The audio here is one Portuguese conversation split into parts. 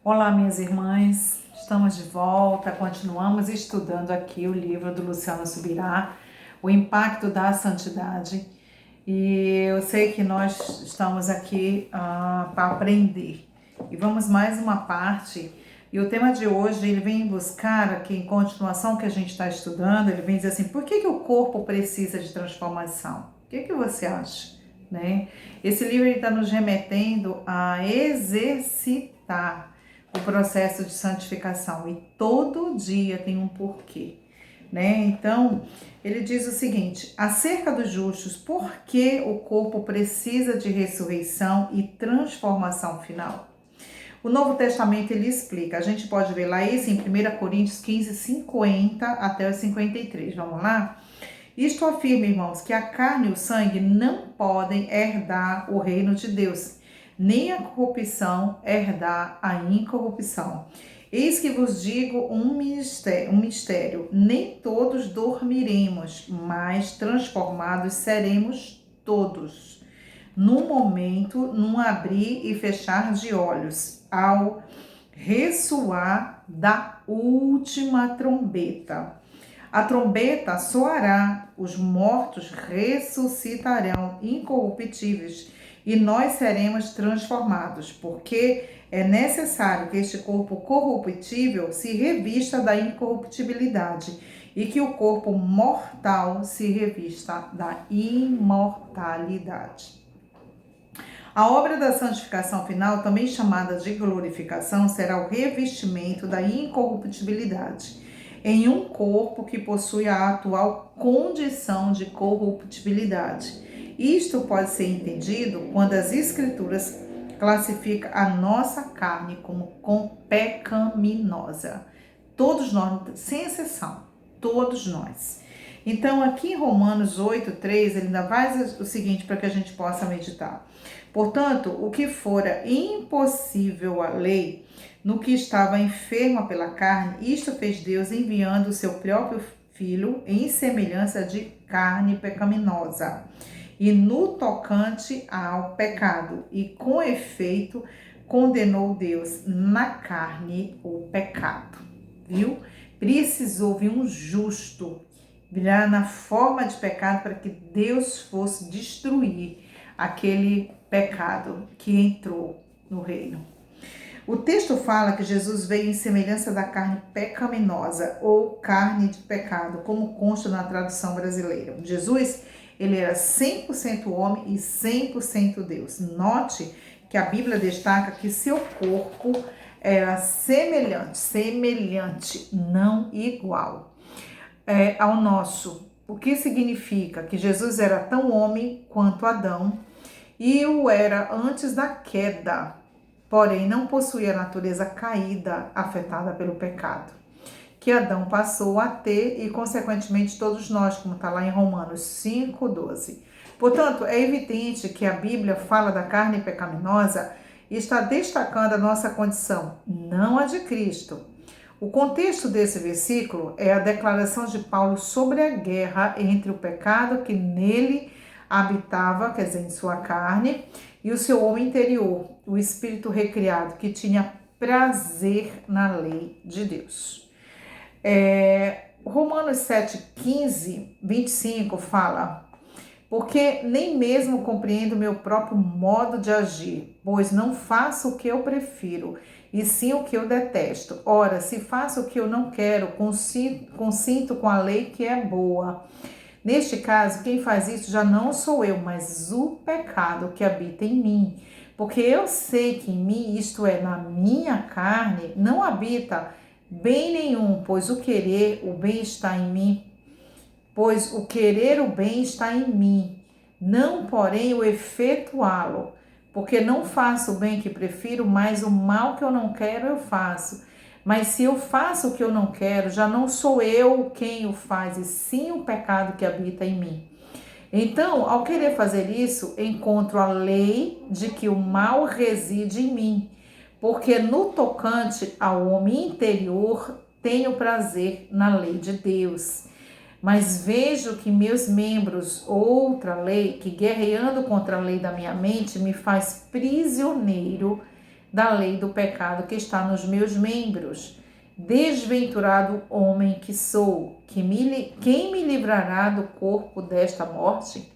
Olá, minhas irmãs, estamos de volta, continuamos estudando aqui o livro do Luciano Subirá, O Impacto da Santidade, e eu sei que nós estamos aqui para aprender, e vamos mais uma parte, e o tema de hoje, ele vem buscar aqui, em continuação que a gente está estudando, ele vem dizer assim, por que o corpo precisa de transformação? O que você acha? Né? Esse livro está nos remetendo a exercitar o processo de santificação e todo dia tem um porquê, né? Então, ele diz o seguinte: acerca dos justos, por que o corpo precisa de ressurreição e transformação final? O Novo Testamento ele explica, a gente pode ver lá isso em 1 Coríntios 15, 50 até os 53, vamos lá? Isto afirma, irmãos, que a carne e o sangue não podem herdar o reino de Deus, nem a corrupção herdar a incorrupção. Eis que vos digo um mistério: nem todos dormiremos, mas transformados seremos todos. Num momento, num abrir e fechar de olhos, ao ressoar da última trombeta. A trombeta soará, os mortos ressuscitarão incorruptíveis e nós seremos transformados, porque é necessário que este corpo corruptível se revista da incorruptibilidade e que o corpo mortal se revista da imortalidade. A obra da santificação final, também chamada de glorificação, será o revestimento da incorruptibilidade em um corpo que possui a atual condição de corruptibilidade. Isto pode ser entendido quando as Escrituras classificam a nossa carne como pecaminosa. Todos nós, sem exceção, todos nós. Então, aqui em Romanos 8:3, ele ainda faz o seguinte para que a gente possa meditar. Portanto, o que fora impossível à lei, no que estava enferma pela carne, isto fez Deus enviando o seu próprio Filho em semelhança de carne pecaminosa, e no tocante ao pecado, e com efeito condenou Deus na carne o pecado. Viu? Precisou vir um justo, virar na forma de pecado para que Deus fosse destruir aquele pecado que entrou no reino. O texto fala que Jesus veio em semelhança da carne pecaminosa ou carne de pecado, como consta na tradução brasileira. Jesus, ele era 100% homem e 100% Deus. Note que a Bíblia destaca que seu corpo era semelhante, não igual ao nosso. O que significa que Jesus era tão homem quanto Adão e o era antes da queda, porém não possuía a natureza caída afetada pelo pecado, que Adão passou a ter e consequentemente todos nós, como está lá em Romanos 5:12. Portanto, é evidente que a Bíblia fala da carne pecaminosa e está destacando a nossa condição, não a de Cristo. O contexto desse versículo é a declaração de Paulo sobre a guerra entre o pecado que nele habitava, quer dizer, em sua carne, e o seu homem interior, o espírito recriado, que tinha prazer na lei de Deus. Romanos 7:15, 25 fala: porque nem mesmo compreendo meu próprio modo de agir, pois não faço o que eu prefiro, e sim o que eu detesto. Ora, se faço o que eu não quero, consinto com a lei que é boa. Neste caso, quem faz isso já não sou eu, mas o pecado que habita em mim. Porque eu sei que em mim, isto é, na minha carne, não habita bem nenhum, pois o querer, o bem está em mim. Pois o querer o bem está em mim, não porém o efetuá-lo. Porque não faço o bem que prefiro, mas o mal que eu não quero eu faço. Mas se eu faço o que eu não quero, já não sou eu quem o faz, e sim o pecado que habita em mim. Então, ao querer fazer isso, encontro a lei de que o mal reside em mim, porque no tocante ao homem interior, tenho prazer na lei de Deus. Mas vejo que meus membros, outra lei, que guerreando contra a lei da minha mente, me faz prisioneiro da lei do pecado que está nos meus membros. Desventurado homem que sou, quem me livrará do corpo desta morte?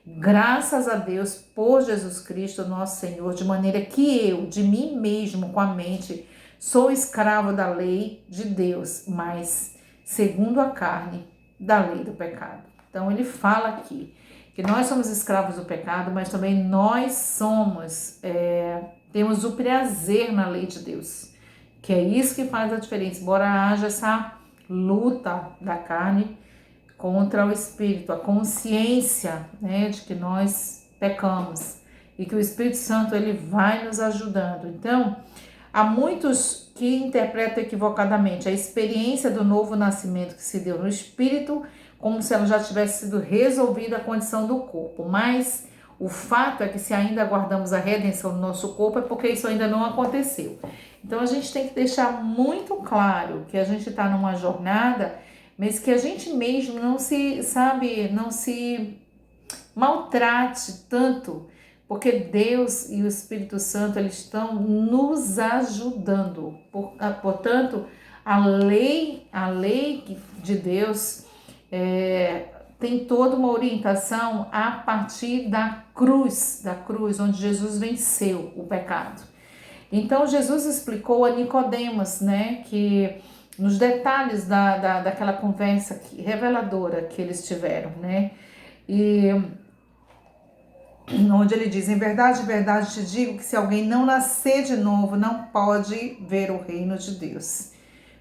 Graças a Deus por Jesus Cristo, nosso Senhor, de maneira que eu, de mim mesmo, com a mente, sou escravo da lei de Deus, mas segundo a carne, da lei do pecado. Então ele fala aqui que nós somos escravos do pecado, mas também nós temos o prazer na lei de Deus, que é isso que faz a diferença. Embora haja essa luta da carne contra o espírito, a consciência, né, de que nós pecamos e que o Espírito Santo ele vai nos ajudando. Então, há muitos que interpretam equivocadamente a experiência do novo nascimento que se deu no espírito como se ela já tivesse sido resolvida a condição do corpo, mas o fato é que se ainda aguardamos a redenção do nosso corpo é porque isso ainda não aconteceu. Então a gente tem que deixar muito claro que a gente está numa jornada, mas que a gente mesmo não se maltrate tanto, porque Deus e o Espírito Santo eles estão nos ajudando. Portanto, a lei de Deus tem toda uma orientação a partir da cruz onde Jesus venceu o pecado. Então Jesus explicou a Nicodemos, né, que nos detalhes daquela conversa reveladora que eles tiveram, né, e onde ele diz: em verdade te digo que se alguém não nascer de novo, não pode ver o reino de Deus.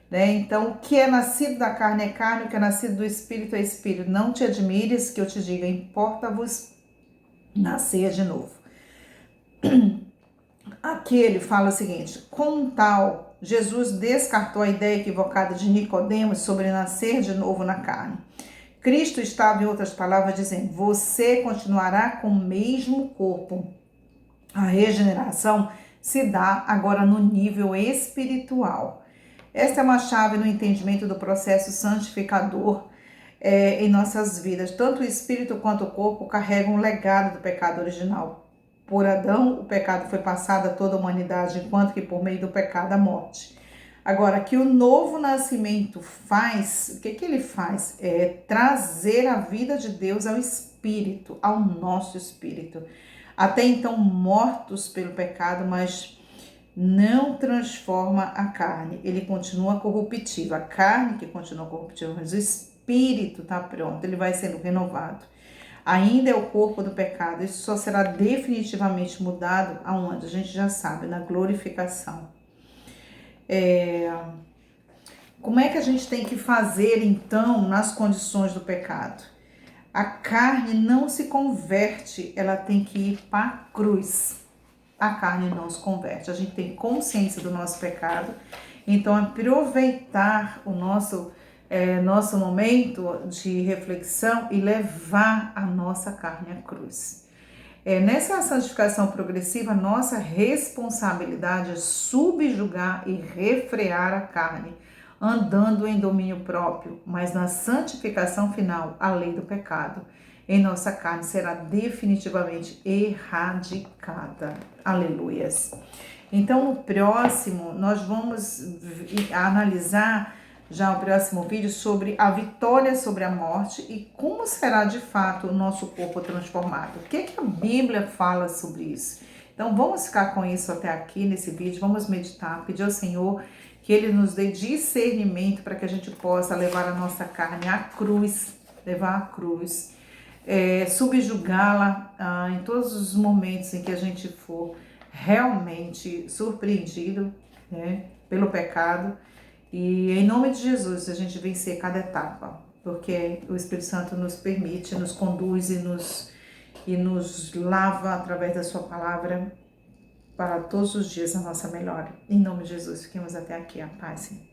Né? Então, o que é nascido da carne é carne, o que é nascido do espírito é espírito. Não te admires que eu te diga, importa-vos nascer de novo. Aqui ele fala o seguinte: com tal, Jesus descartou a ideia equivocada de Nicodemos sobre nascer de novo na carne. Cristo estava, em outras palavras, dizendo: você continuará com o mesmo corpo. A regeneração se dá agora no nível espiritual. Esta é uma chave no entendimento do processo santificador em nossas vidas. Tanto o espírito quanto o corpo carregam o legado do pecado original. Por Adão, o pecado foi passado a toda a humanidade, enquanto que por meio do pecado a morte. Agora, que o novo nascimento faz, o que ele faz? É trazer a vida de Deus ao espírito, ao nosso espírito. Até então mortos pelo pecado, mas não transforma a carne. Ele continua corruptível. A carne que continua corruptível, mas o espírito está pronto, ele vai sendo renovado. Ainda é o corpo do pecado. Isso só será definitivamente mudado aonde? A gente já sabe, na glorificação. Como é que a gente tem que fazer, então, nas condições do pecado? A carne não se converte, ela tem que ir para a cruz. A carne não se converte. A gente tem consciência do nosso pecado, então aproveitar o nosso momento de reflexão e levar a nossa carne à cruz. Nessa santificação progressiva, nossa responsabilidade é subjugar e refrear a carne, andando em domínio próprio, mas na santificação final, a lei do pecado em nossa carne será definitivamente erradicada. Aleluias. Então, no próximo, nós vamos analisar já o próximo vídeo sobre a vitória sobre a morte e como será de fato o nosso corpo transformado. O que a Bíblia fala sobre isso? Então, vamos ficar com isso até aqui nesse vídeo, vamos meditar, pedir ao Senhor que Ele nos dê discernimento para que a gente possa levar a nossa carne à cruz, levar à cruz, subjugá-la em todos os momentos em que a gente for realmente surpreendido, né, pelo pecado. E em nome de Jesus, a gente vencer cada etapa, porque o Espírito Santo nos permite, nos conduz e nos lava através da sua palavra para todos os dias a nossa melhora. Em nome de Jesus, fiquemos até aqui. A paz, Senhor.